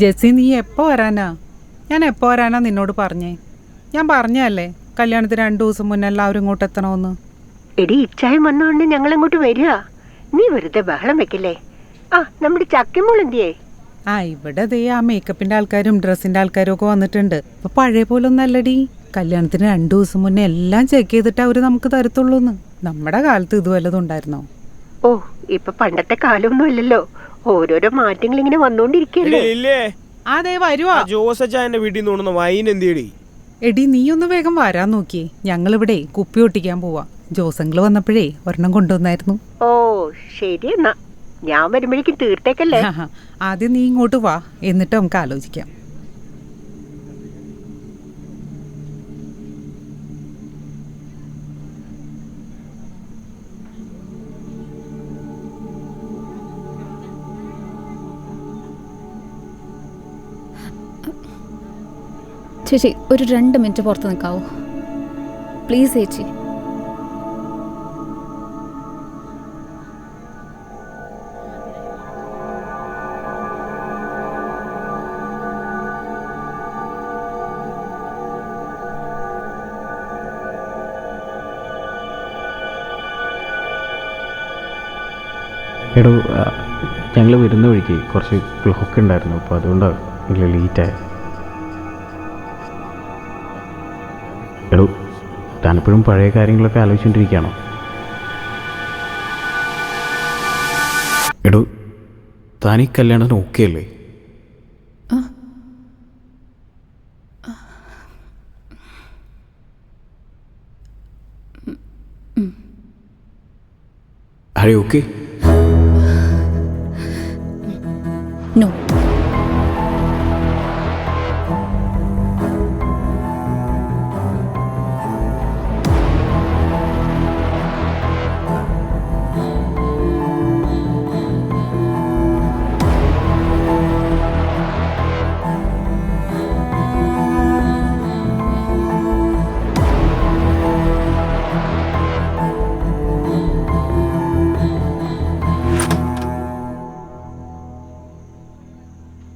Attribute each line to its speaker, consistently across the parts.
Speaker 1: Jessy, നീ എപ്പോൾ വരാനാ? ഞാൻ എപ്പോൾ വരാനാ നിന്നോട് പറഞ്ഞേ? ഞാൻ പറഞ്ഞല്ലേ കല്യാണത്തിന് 2 ദിവസം മുന്നേ എല്ലാവരും ഇങ്ങോട്ട് എത്തണമെന്ന്.
Speaker 2: എടി, ഇച്ചായം വന്നോണ്ട് ഞങ്ങൾ ഇങ്ങോട്ട് വരിക. നീ വെറുതെ ബഹളം വെക്കില്ലേ? ആ, നമ്മുടെ ചക്കമോൾ എന്തിയേ?
Speaker 1: ഇവിടെ ദേ ആ മേക്കപ്പിന്റെ ആൾക്കാരും ഡ്രസ്സിന്റെ ആൾക്കാരും ഒക്കെ വന്നിട്ടുണ്ട്. ഇപ്പൊ പഴയ പോലെ ഒന്നും അല്ലടി. കല്യാണത്തിന് 2 ദിവസം മുന്നേ എല്ലാം ചെക്ക് ചെയ്തിട്ട് അവര് നമുക്ക് തരത്തുള്ളൂന്ന്. നമ്മുടെ കാലത്ത് ഇത് വല്ലതും ഉണ്ടായിരുന്നോ?
Speaker 2: ഓ, ഇപ്പൊ പണ്ടത്തെ കാലമൊന്നും അല്ലല്ലോ. ഓരോരോ മാറ്റങ്ങൾ ഇങ്ങനെ വന്നോണ്ടിരിക്കല്ലേ.
Speaker 1: അതെ, വരുവാ.
Speaker 3: ജോസച്ചായന്റെ വീട്ടിൽ നിന്ന് വൈൻ എന്തിയടി?
Speaker 1: എടി, നീ ഒന്ന് വേഗം വരാൻ നോക്കിയേ. ഞങ്ങളിവിടെ കുപ്പി ഒട്ടിക്കാൻ പോവാ. ജോസങ്ങള് വന്നപ്പോഴേ ഒരെണ്ണം കൊണ്ടുവന്നായിരുന്നു.
Speaker 2: ഓ ശരി, എന്നാ ഞാൻ വരുമ്പോഴേക്കും തീർത്തേക്കല്ലേ.
Speaker 1: ആദ്യം നീ ഇങ്ങോട്ട് വാ, എന്നിട്ട് നമുക്ക് ആലോചിക്കാം.
Speaker 4: ചേച്ചി, ഒരു 2 മിനിറ്റ് പുറത്ത് നിൽക്കാവോ പ്ലീസ് ചേച്ചി?
Speaker 5: എടോ, ഞങ്ങൾ വരുന്ന വഴിക്ക് കുറച്ച് ബ്ലോക്ക് ഉണ്ടായിരുന്നു, അപ്പോൾ അതുകൊണ്ടാണ് നിങ്ങൾ ലേറ്റായത്. എടോ, താനിപ്പോഴും പഴയ കാര്യങ്ങളൊക്കെ ആലോചിച്ചുകൊണ്ടിരിക്കുകയാണോ? എടോ, താനീ കല്യാണത്തിന് ഓക്കെ അല്ലേ? Are you okay?
Speaker 4: No.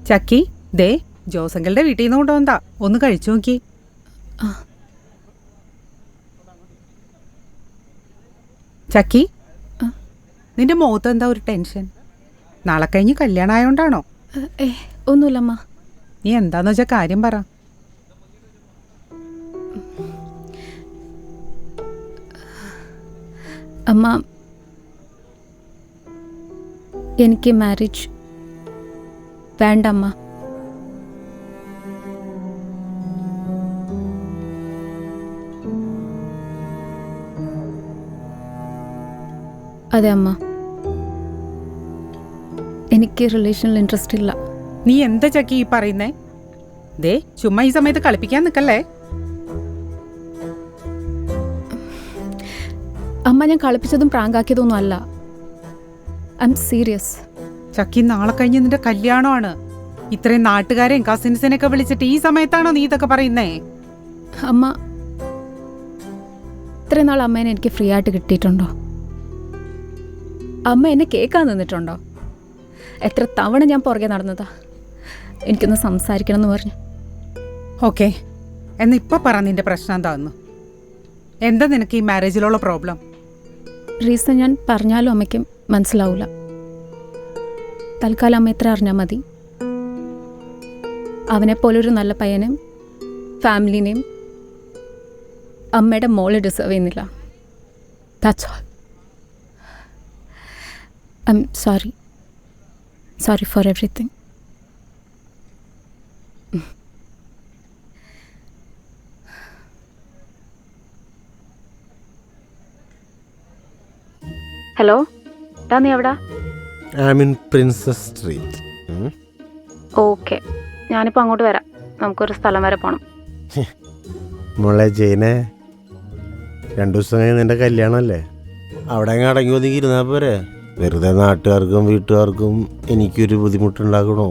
Speaker 1: ചക്കി, ദേ ജോസങ്ങളുടെ വീട്ടിൽ നിന്ന് കൊണ്ടുവന്നാ. ഒന്ന് കഴിച്ചു നോക്കി. ചക്കി, നിന്റെ മുഖത്ത് എന്താ ഒരു ടെൻഷൻ? നാളെ കഴിഞ്ഞ് കല്യാണം ആയോണ്ടാണോ?
Speaker 4: ഒന്നുമില്ലമ്മ.
Speaker 1: നീ എന്താന്ന് വെച്ചാ കാര്യം പറ.
Speaker 4: അമ്മ, എനിക്ക് മാരേജ് വേണ്ടമ്മ. അതെ അമ്മ, എനിക്ക് റിലേഷനിൽ ഇൻട്രസ്റ്റ് ഇല്ല.
Speaker 1: നീ എന്താ ചക്കി ഈ പറയുന്നേ? ദേ ചുമ്മാ ഈ സമയത്ത് കളിപ്പിക്കാൻ നിൽക്കല്ലേ.
Speaker 4: അമ്മ, ഞാൻ കളിപ്പിച്ചതും പ്രാങ്കാക്കിയതൊന്നും അല്ല. I M serious.
Speaker 1: ചക്കി, നാളെ കഴിഞ്ഞ് നിന്റെ കല്യാണമാണ്. ഇത്രയും നാട്ടുകാരെയും കസിൻസിനെയൊക്കെ വിളിച്ചിട്ട് ഈ സമയത്താണോ നീ ഇതൊക്കെ പറയുന്നേ?
Speaker 4: അമ്മ, ഇത്രയും നാൾ അമ്മേനെ എനിക്ക് ഫ്രീ ആയിട്ട് കിട്ടിയിട്ടുണ്ടോ? അമ്മ എന്നെ കേൾക്കാൻ നിന്നിട്ടുണ്ടോ? എത്ര തവണ ഞാൻ പുറകെ നടന്നതാ എനിക്കൊന്ന് സംസാരിക്കണം എന്ന് പറഞ്ഞു.
Speaker 1: ഓക്കെ, എന്നാ ഇപ്പൊ പറ നിന്റെ പ്രശ്നം എന്താന്ന്. എന്താ നിനക്ക് ഈ മാരേജിലുള്ള പ്രോബ്ലം?
Speaker 4: റീസൺ ഞാൻ പറഞ്ഞാലും അമ്മയ്ക്ക് മനസ്സിലാവില്ല. തൽക്കാലം അമ്മ എത്ര അറിഞ്ഞാൽ മതി. അവനെപ്പോലൊരു നല്ല പയ്യനെയും ഫാമിലിനെയും അമ്മയുടെ മോള് ഡിസേർവ് ചെയ്യുന്നില്ല. That's all. I am sorry four everything. Hello, നീ എവിടാ?
Speaker 3: Princess street.
Speaker 4: ഓക്കെ, ഞാനിപ്പോൾ അങ്ങോട്ട് വരാം. നമുക്കൊരു സ്ഥലം വരെ പോകണം.
Speaker 3: മോളെ ജെയിനെ, 2 ദിവസം കഴിഞ്ഞ് നിന്റെ കല്യാണമല്ലേ? അവിടെ അങ്ങ് അടങ്ങി ഒതുങ്ങി ഇരുന്നാൽ പോരെ? വെറുതെ നാട്ടുകാർക്കും വീട്ടുകാർക്കും എനിക്കൊരു ബുദ്ധിമുട്ടുണ്ടാക്കണോ?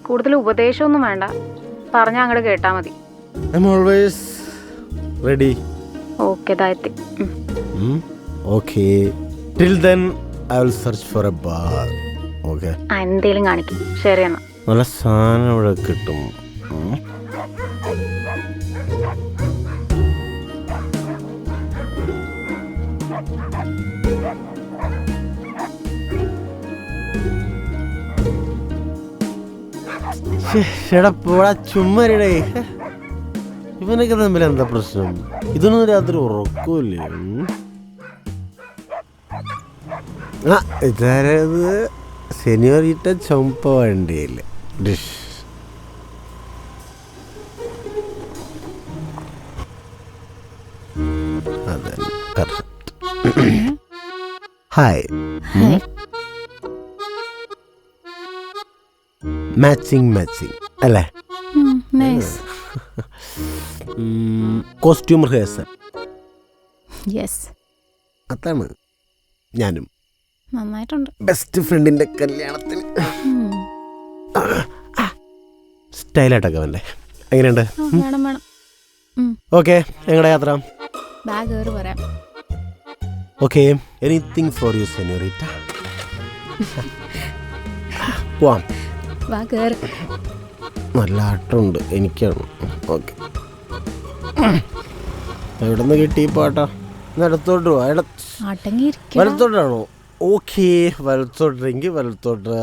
Speaker 4: കൂടുതൽ ഉപദേശമൊന്നും വേണ്ട, പറഞ്ഞാൽ അങ്ങോട്ട് കേട്ടാൽ മതി.
Speaker 3: I am always ready.
Speaker 4: Okay, ദായത്തി.
Speaker 3: Okay, till then I will search for a bar. Okay.
Speaker 4: എന്തേലും കാണിക്കും. ശരി എന്നാ.
Speaker 3: നല്ല സാധനം ഇവിടെ കിട്ടും. ചുമ്മാരിടേ, ഇവനൊക്കെ തമ്മിൽ എന്താ പ്രശ്നം? ഇതൊന്നും രാത്രി ഉറക്കൂല്ലേ? ആ ഇതാരത്? സെനിയോറിറ്റ ചുമപ്പ വണ്ടിയില്ലേ ഡിഷ്. അതെ, കറക്റ്റ്. ഹായ്. മാച്ചിങ് അല്ലേ? Costume rehearsal.
Speaker 4: യെസ്,
Speaker 3: അതാണ് ഞാനും.
Speaker 4: നന്നായിട്ടുണ്ട്.
Speaker 3: ബെസ്റ്റ് ഫ്രണ്ടിന്റെ കല്യാണത്തിന് സ്റ്റൈലായിട്ടൊക്കെ വേണ്ടേ? എങ്ങനെയുണ്ട്?
Speaker 4: വേണം വേണം.
Speaker 3: ഓക്കെ, എങ്ങടെ യാത്ര?
Speaker 4: ബാഗ് കയറി പറയാം.
Speaker 3: Okay, anything for you senorita. പോവാം.
Speaker 4: ബാഗ് കയറി.
Speaker 3: നല്ല ആട്ടമുണ്ട്, എനിക്കാണ്. ഓക്കെ, എവിടെ നിന്ന് കിട്ടി പാട്ടാ? അടുത്തോട്ട് പോവാ. വലത്തോട്ടാണോ? ഓക്കെ, വലത്തോട്ടെങ്കിൽ വലത്തോട്ട്.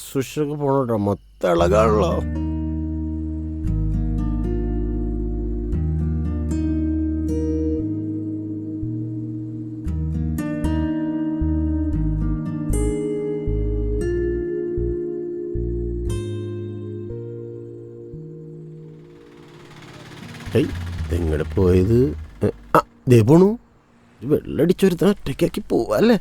Speaker 3: സുഷൊക്കെ പോണോട്ടോ, മൊത്തം ഇളകാണല്ലോ. എങ്ങടെ പോയത്? ആ ദേ പോണു. വെള്ളടിച്ചൊരുത്തൻ ഒറ്റയ്ക്കാക്കി പോവല്ലേ?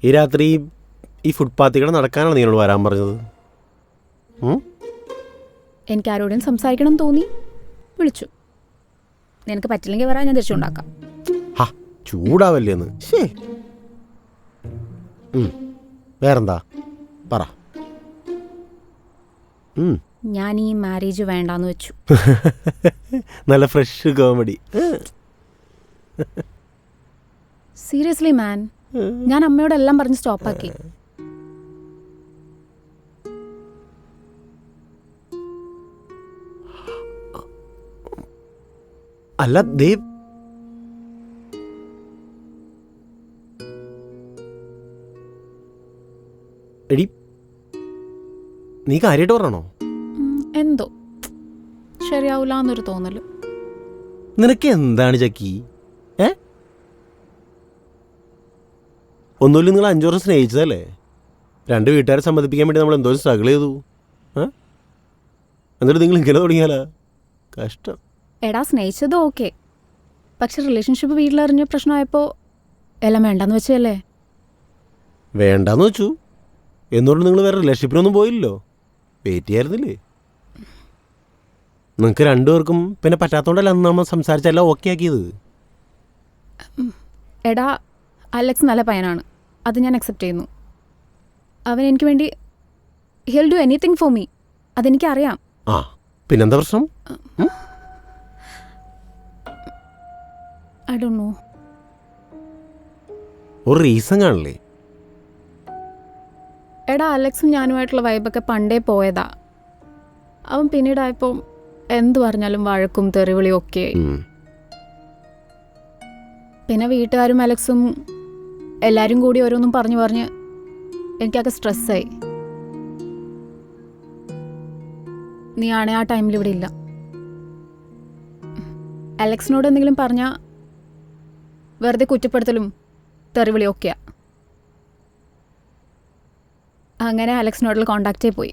Speaker 3: ഈ രാത്രി ഈ ഫുട്പാത്തിലൂടെ നടക്കാനാണ് നിങ്ങളോട് വരാൻ പറഞ്ഞത്?
Speaker 4: എനിക്ക് ആരോടും സംസാരിക്കണം തോന്നി, വിളിച്ചു. നിനക്ക് പറ്റില്ലെങ്കിൽ പറയാൻ ഞാൻ തിരിച്ചുണ്ടാക്കാം.
Speaker 3: ചൂടാവല്ലേന്ന്. വേറെന്താ പറ.
Speaker 4: ഞാൻ ഈ മാരേജ് വേണ്ടാന്ന് വെച്ചു.
Speaker 3: നല്ല ഫ്രഷ് കോമഡി.
Speaker 4: സീരിയസ്ലി മാൻ, ഞാൻ അമ്മയോടെല്ലാം പറഞ്ഞ് സ്റ്റോപ്പാക്കി.
Speaker 3: അല്ല ദേവ്, എടി നീ കാര്യമായിട്ട് പറഞ്ഞോ?
Speaker 4: എന്തോ ശരിയാവൂല എന്നൊരു തോന്നല്.
Speaker 3: നിനക്ക് എന്താണ് ചക്കി? ഒന്നുമില്ല, നിങ്ങൾ 5 വർഷം സ്നേഹിച്ചതല്ലേ? 2 വീട്ടുകാരെ സമ്മതിപ്പിക്കാൻ വേണ്ടി നമ്മൾ എന്തോ സ്ട്രഗിൾ ചെയ്തു. എന്നിട്ട് നിങ്ങൾ ഇങ്ങനെ തുടങ്ങിയാലാ? കഷ്ടം.
Speaker 4: എടാ, സ്നേഹിച്ചത് ഓക്കെ, പക്ഷെ റിലേഷൻഷിപ്പ് വീട്ടിലറിഞ്ഞ പ്രശ്നമായപ്പോൾ എല്ലാം വേണ്ടാന്ന് വെച്ചല്ലേ?
Speaker 3: വേണ്ടാന്ന് വെച്ചു. എന്തുകൊണ്ട് നിങ്ങൾ വേറെ റിലേഷൻഷിപ്പിനൊന്നും പോയില്ലല്ലോ? വെയിറ്റ് ചെയ്യായിരുന്നില്ലേ? നിങ്ങൾക്ക് 2 പേർക്കും പിന്നെ പറ്റാത്തോണ്ടല്ല അന്ന് നമ്മൾ സംസാരിച്ചെല്ലാം ഓക്കെ ആക്കിയത്.
Speaker 4: എടാ, അലക്സ് നല്ല പയ്യനാണ്, അത് ഞാൻ അക്സെപ്റ്റ് ചെയ്യുന്നു. അവൻ എനിക്ക് വേണ്ടി he'll do anything for me, അതെനിക്കറിയാം.
Speaker 3: ആ പിന്നെന്താ പ്രശ്നം?
Speaker 4: I don't know.
Speaker 3: ഒരു റീസൺ കാണില്ലേ?
Speaker 4: എടാ, അലക്സും ഞാനുമായിട്ടുള്ള വൈബൊക്കെ പണ്ടേ പോയതാ. അവൻ പിന്നീടായപ്പോൾ എന്തു പറഞ്ഞാലും വഴക്കും തെറിവിളിയും ഒക്കെ. പിന്നെ വീട്ടുകാരും അലക്സും എല്ലാവരും കൂടി ഓരോന്നും പറഞ്ഞ് എനിക്കൊക്കെ സ്ട്രെസ്സായി. നീ ആണേ ആ ടൈമിൽ ഇവിടെ ഇല്ല. അലക്സിനോട് എന്തെങ്കിലും പറഞ്ഞാൽ വെറുതെ കുറ്റപ്പെടുത്തലും തെറിവിളിയും ഒക്കെയാ. അങ്ങനെ അലക്സിനോടുള്ള കോണ്ടാക്റ്റേ പോയി.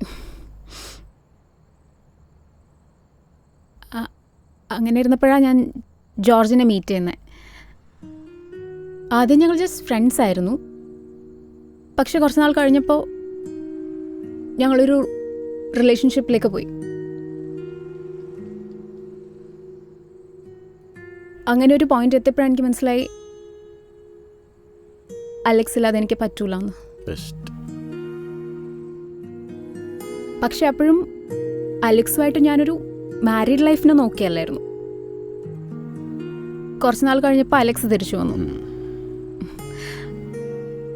Speaker 4: അങ്ങനെ ഇരുന്നപ്പോഴാണ് ഞാൻ ജോർജിനെ മീറ്റ് ചെയ്യുന്നത്. ആദ്യം ഞങ്ങൾ ജസ്റ്റ് ഫ്രണ്ട്സ് ആയിരുന്നു. പക്ഷെ കുറച്ച് നാൾ കഴിഞ്ഞപ്പോൾ ഞങ്ങളൊരു റിലേഷൻഷിപ്പിലേക്ക് പോയി. അങ്ങനെ ഒരു പോയിന്റ് എത്തിയപ്പോഴാണ് എനിക്ക് മനസ്സിലായി അലക്സ് ഇല്ലാതെ എനിക്ക് പറ്റൂല എന്ന്. പക്ഷെ അപ്പോഴും അലക്സുമായിട്ട് ഞാനൊരു മാരീഡ് ലൈഫിനെ നോക്കിയല്ലായിരുന്നു. കുറച്ച് നാൾ കഴിഞ്ഞപ്പോൾ അലക്സ് തിരിച്ചു വന്നു.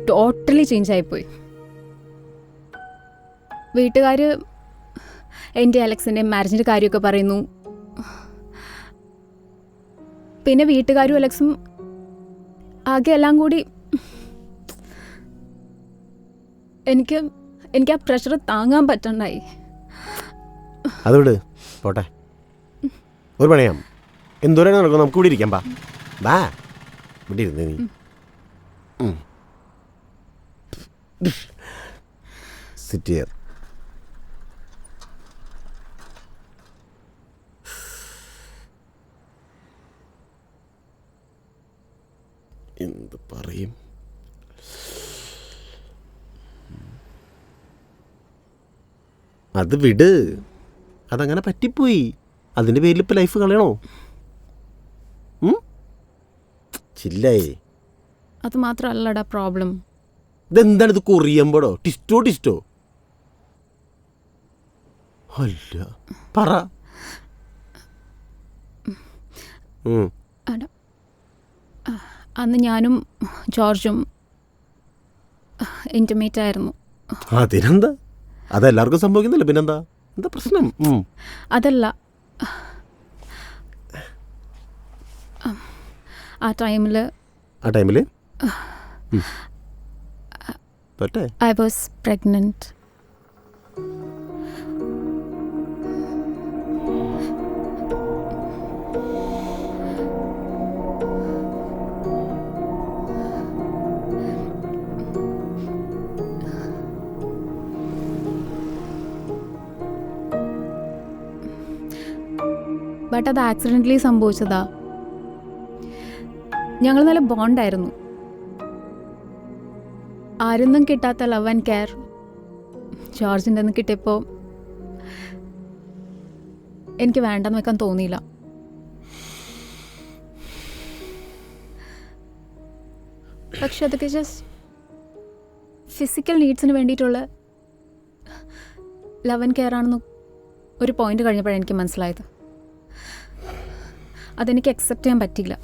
Speaker 4: ടോട്ടലി ചേഞ്ച് ആയിപ്പോയി. വീട്ടുകാർ എൻ്റെ അലക്സിൻ്റെ മാരേജിൻ്റെ കാര്യമൊക്കെ പറയുന്നു. പിന്നെ വീട്ടുകാരും അലക്സും ആകെ എല്ലാം കൂടി എനിക്ക് ആ പ്രഷർ താങ്ങാൻ പറ്റണ്ടായി.
Speaker 3: അത് വിട്, പോട്ടെ. ഒരു പണിയാം, എന്തോരം നടക്കും, നമുക്ക് ഇവിടെ ഇരിക്കാം. ബാ ഇവിടെ ഇരുന്ന് നീ സിറ്റ് ഹിയർ. എന്ത് പറയും? അത് വിട്, അതങ്ങനെ പറ്റിപ്പോയി. അതിൻ്റെ പേരിൽ ഇപ്പം ലൈഫ് കളയണോ? ചില്ലായേ.
Speaker 4: അത് മാത്രമല്ലടാ പ്രോബ്ലം.
Speaker 3: ഇതെന്താണ് ഇത്, കൊറിയമ്പോടോ? ടിസ്റ്റോ? അല്ല പറ.
Speaker 4: അന്ന് ഞാനും ജോർജും ഇൻറ്റിമേറ്റ് ആയിരുന്നു.
Speaker 3: അതിനെന്താ, അതെല്ലാവർക്കും സംഭവിക്കുന്നില്ല. പിന്നെന്താ, എന്താ പ്രശ്നം?
Speaker 4: അതല്ല, ആ ടൈമിൽ I was pregnant. ബട്ട് അത് ആക്സിഡൻ്റലി സംഭവിച്ചതാ. ഞങ്ങൾ നല്ല ബോണ്ടായിരുന്നു. ആരൊന്നും കിട്ടാത്ത ലവ് ആൻഡ് കെയർ ജോർജിൻ്റെ നിന്ന് കിട്ടിയപ്പോൾ എനിക്ക് വേണ്ടെന്ന് വെക്കാൻ തോന്നിയില്ല. പക്ഷെ അതൊക്കെ ജസ്റ്റ് ഫിസിക്കൽ നീഡ്സിന് വേണ്ടിയിട്ടുള്ള ലവ് ആൻഡ് കെയർ ആണെന്ന് ഒരു പോയിന്റ് കഴിഞ്ഞപ്പോഴാണ് എനിക്ക് മനസ്സിലായത്. അതെനിക്ക് അക്സെപ്റ്റ് ചെയ്യാൻ പറ്റിയില്ല.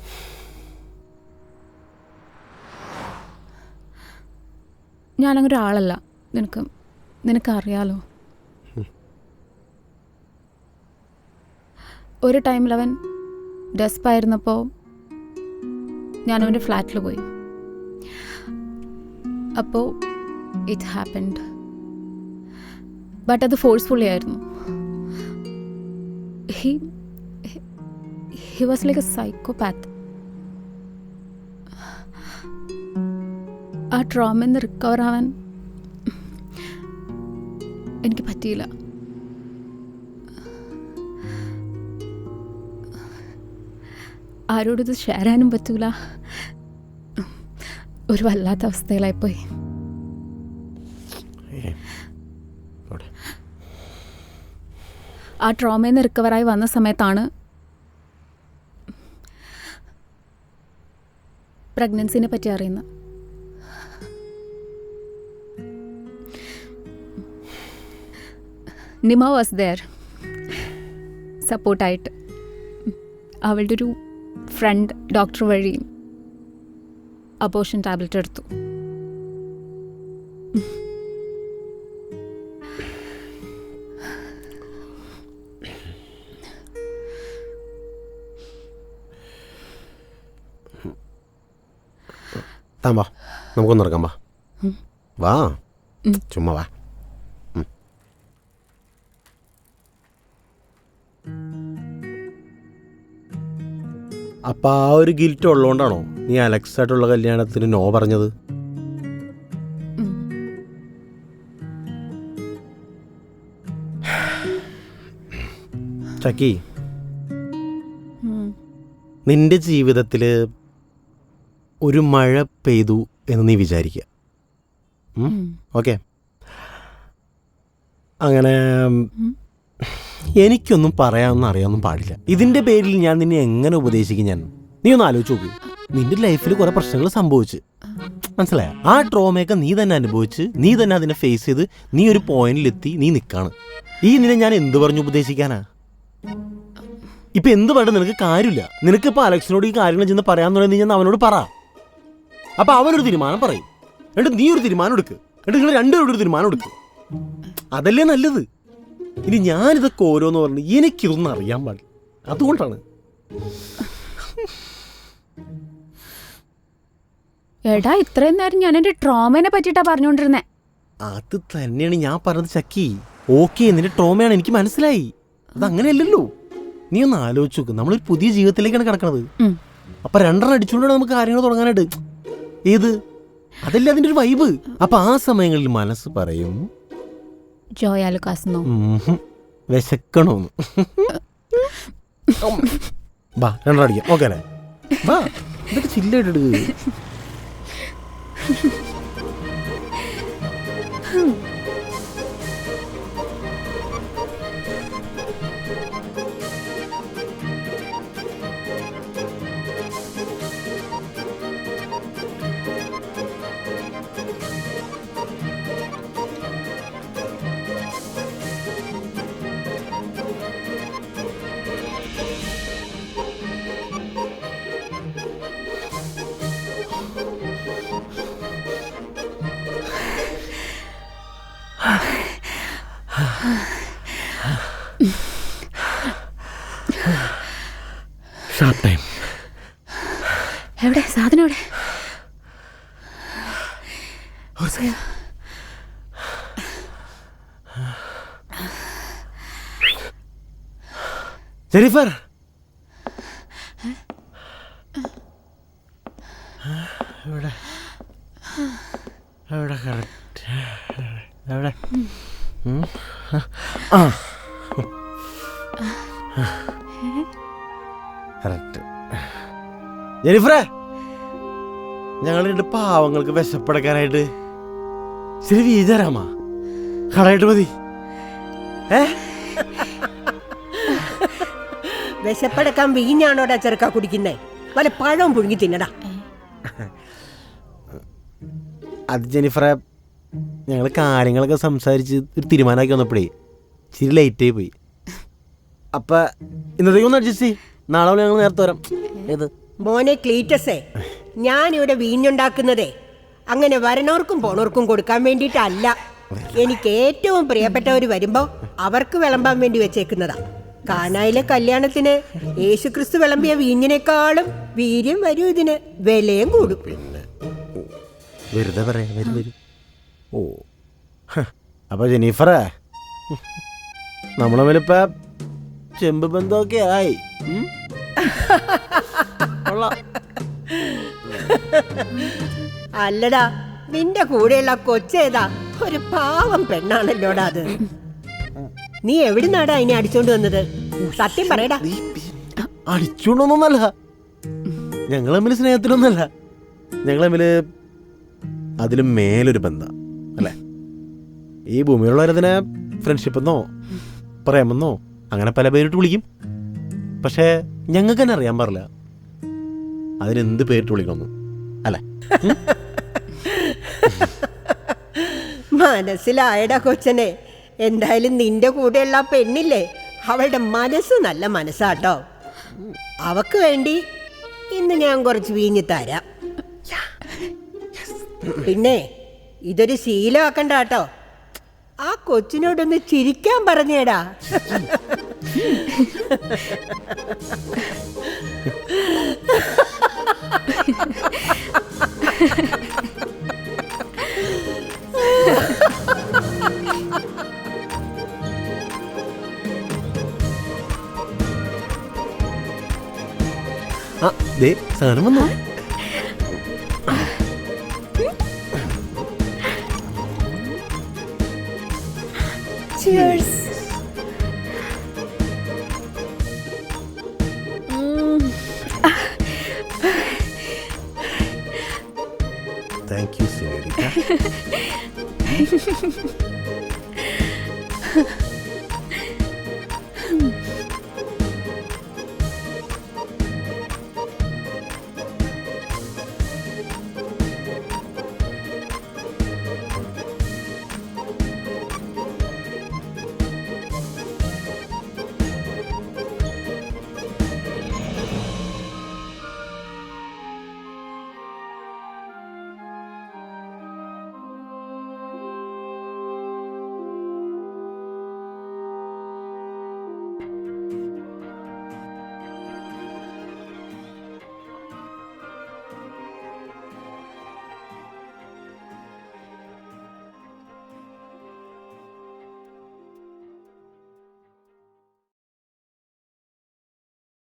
Speaker 4: ഞാനങ്ങനെ ഒരാളല്ല, നിനക്കറിയാലോ. ഒരു ടൈമിൽ അവൻ ഡെസ്പായിരുന്നപ്പോൾ ഞാനവൻ്റെ ഫ്ലാറ്റിൽ പോയി. അപ്പോൾ ഇറ്റ് ഹാപ്പൻഡ്. ബട്ട് അത് ഫോഴ്സ്ഫുള്ളി ആയിരുന്നു. He was like A psychopath. ആ ട്രോമയിൽ നിന്ന് റിക്കവർ ആവാൻ എനിക്ക് പറ്റിയില്ല. ആരോടും ഇത് ഷെയർ ചെയ്യാനും പറ്റൂല. ഒരു വല്ലാത്ത അവസ്ഥയിലായിപ്പോയി. ആ ട്രോമയിൽ നിന്ന് റിക്കവറായി വന്ന സമയത്താണ് പ്രഗ്നൻസിനെ പറ്റി അറിയുന്നത്. നിമ വാസ് ദെയർ സപ്പോർട്ടായിട്ട്. അവളുടെ ഒരു ഫ്രണ്ട് ഡോക്ടർ വഴി അബോർഷൻ ടാബ്ലറ്റ് എടുത്തു.
Speaker 3: വാ, നമുക്കൊന്ന് ഇറക്കാം. വാ, ചുമ്മാ വാ. അപ്പം ആ ഒരു ഗിൽറ്റ് ഉള്ളതുകൊണ്ടാണോ നീ അലക്സായിട്ടുള്ള കല്യാണത്തിന് നോ പറഞ്ഞത്? ചക്കി, നിന്റെ ജീവിതത്തിൽ ഒരു മഴ പെയ്തു എന്ന് നീ വിചാരിക്കുക. ഓക്കെ, അങ്ങനെ എനിക്കൊന്നും പറയാനൊന്നും അറിയാനൊന്നും പാടില്ല. ഇതിൻ്റെ പേരിൽ ഞാൻ നിന്നെ എങ്ങനെ ഉപദേശിക്കും? നീ ഒന്ന് ആലോചിച്ച് നോക്ക്. നിന്റെ ലൈഫിൽ കുറെ പ്രശ്നങ്ങൾ സംഭവിച്ച്, മനസ്സിലായ? ആ ട്രോമയൊക്കെ നീ തന്നെ അനുഭവിച്ച്, നീ തന്നെ അതിനെ ഫേസ് ചെയ്ത് നീ ഒരു പോയിന്റിലെത്തി നീ നിൽക്കാണ്. ഈ നിന്നെ ഞാൻ എന്ത് പറഞ്ഞു ഉപദേശിക്കാനാ? ഇപ്പൊ എന്ത് പറഞ്ഞിട്ട് നിനക്ക് കാര്യമില്ല. നിനക്കിപ്പോൾ അലക്സിനോട് ഈ കാര്യങ്ങൾ ചെന്ന് പറയാന്ന് പറയുന്നത് ഞാൻ അവനോട് പറ. അപ്പൊ അവനൊരു തീരുമാനം പറയും, എന്നിട്ട് നീ ഒരു തീരുമാനം എടുക്ക്, എന്നിട്ട് നിങ്ങൾ രണ്ടുപേരും ഒരു തീരുമാനം എടുക്കും. അതല്ലേ നല്ലത്. ഇനി ഞാനിതൊക്കെ ഓരോന്ന് പറഞ്ഞ് എനിക്കിതൊന്നും അറിയാൻ പാടില്ല, അതുകൊണ്ടാണ്.
Speaker 4: എടാ ഇത്രയും നേരം ഞാൻ എൻ്റെ ട്രോമേനെ പറ്റിയിട്ടാ പറഞ്ഞുകൊണ്ടിരുന്നേ.
Speaker 3: അത് തന്നെയാണ് ഞാൻ പറഞ്ഞത് ചക്കി. ഓക്കെ, നിന്റെ ട്രോമയാണ് എനിക്ക് മനസ്സിലായി. അതങ്ങനെയല്ലല്ലോ. നീ ഒന്ന് ആലോചിച്ച് നോക്ക്, നമ്മളൊരു പുതിയ ജീവിതത്തിലേക്കാണ് കിടക്കണത്. അപ്പൊ രണ്ടെണ്ണം അടിച്ചുകൊണ്ടാണ് നമുക്ക് കാര്യങ്ങൾ തുടങ്ങാനായിട്ട്. ഏത് അതല്ലേ അതിന്റെ ഒരു വൈബ്. അപ്പൊ ആ സമയങ്ങളിൽ മനസ്സ് പറയും
Speaker 4: ജോയ ലുക്കാസ്ന്നോ
Speaker 3: വിശക്കണോന്ന്. ബാ രണ്ടെണ്ണം അടിക്കാം. ഓക്കെ അല്ലേ? ബാ ഇതൊക്കെ ചില്ലായിട്ട്. Sharp time.
Speaker 4: എവിടെ സാധനം എവിടെ?
Speaker 3: ജെനിഫർ, എവിടെ എവിടെ കറക്റ്റ് എവിടെ? ആ കറക്റ്റ്. ജെനിഫറേ, ഞങ്ങൾ രണ്ട് പാവങ്ങൾക്ക് വിശപ്പടക്കാനായിട്ട് ശരി വീതരാമാ കടായിട്ട് മതി.
Speaker 2: വിശപ്പടക്കാൻ വീഞ്ഞാണോടാ ചെറുക്കാ കുടിക്കുന്നേ? വല്ല പഴം പുഴുങ്ങി തിന്നടാ.
Speaker 3: അത് ജെനിഫറെ, ഞങ്ങൾ കാര്യങ്ങളൊക്കെ സംസാരിച്ച് ഒരു തീരുമാനമാക്കി വന്നപ്പോഴേ ഇച്ചിരി ലേറ്റായി പോയി. അപ്പം ഇന്നത്തേക്ക് ഒന്ന് അഡ്ജസ്റ്റ് ചെയ്യും. നാളെ ഞങ്ങൾ നേരത്തെ വരാം. ഏത്
Speaker 2: മോനെ ക്ലീറ്റസേ, ഞാനിവിടെ വീഞ്ഞുണ്ടാക്കുന്നതേ അങ്ങനെ വരണവർക്കും പോണവർക്കും കൊടുക്കാൻ വേണ്ടിയിട്ടല്ല. എനിക്ക് ഏറ്റവും പ്രിയപ്പെട്ടവർ വരുമ്പോൾ അവർക്ക് വിളമ്പാൻ വേണ്ടി വെച്ചേക്കുന്നതാ. കാനായിലെ കല്യാണത്തിന് യേശുക്രിസ്തു വിളമ്പിയ വീഞ്ഞിനേക്കാളും വീര്യം വരും, ഇതിന് വിലയും കൂടും.
Speaker 3: പിന്നെ വെറുതെ പറയാം, വരും. ഓ അപ്പോൾ ജെനിഫറേ, നമ്മളെ മേലിപ്പോൾ ചെമ്പ് ബന്ധമൊക്കെ ആയി.
Speaker 2: അല്ലടാ, നിന്റെ കൂടെയുള്ള കൊച്ചേതാ ഒരു പാവം പെണ്ണാണല്ലോടാ അത്. നീ എവിടുന്നാടാ അതിനെ അടിച്ചോണ്ട് വന്നത്? സത്യം പറയടാ.
Speaker 3: അടിച്ചോണ്ടൊന്നല്ല, ഞങ്ങൾ തമ്മിൽ സ്നേഹത്തിലൊന്നല്ല, ഞങ്ങൾ തമ്മിൽ അതിലും മേലൊരു ബന്ധം അല്ലേ. ഈ ഭൂമിയിലുള്ളവരതിനെ ഫ്രണ്ട്ഷിപ്പ് എന്നോ പ്രേമെന്നോ അങ്ങനെ പല പേരിട്ട് വിളിക്കും. പക്ഷേ ഞങ്ങൾക്ക് തന്നെ അറിയാൻ പാടില്ല അതിനെന്ത് പേരിട്ട് വിളിക്കണമെന്ന് അല്ലേ.
Speaker 2: മനസ്സിലായടാ കൊച്ചനെ. എന്തായാലും നിന്റെ കൂടെയുള്ള പെണ്ണില്ലേ, അവളുടെ മനസ്സ് നല്ല മനസ്സാട്ടോ. അവക്ക് വേണ്ടി ഇന്ന് ഞാൻ കുറച്ച് വീഞ്ഞ് തരാം. പിന്നെ ഇതൊരു ശീലമാക്കണ്ട കേട്ടോ. ആ കൊച്ചിനോടൊന്ന് ചിരിക്കാൻ പറഞ്ഞേടാ.
Speaker 3: ആ ദേ സാധനം വന്നു.
Speaker 4: Cheers.
Speaker 3: Thank you സെനോരിറ്റ.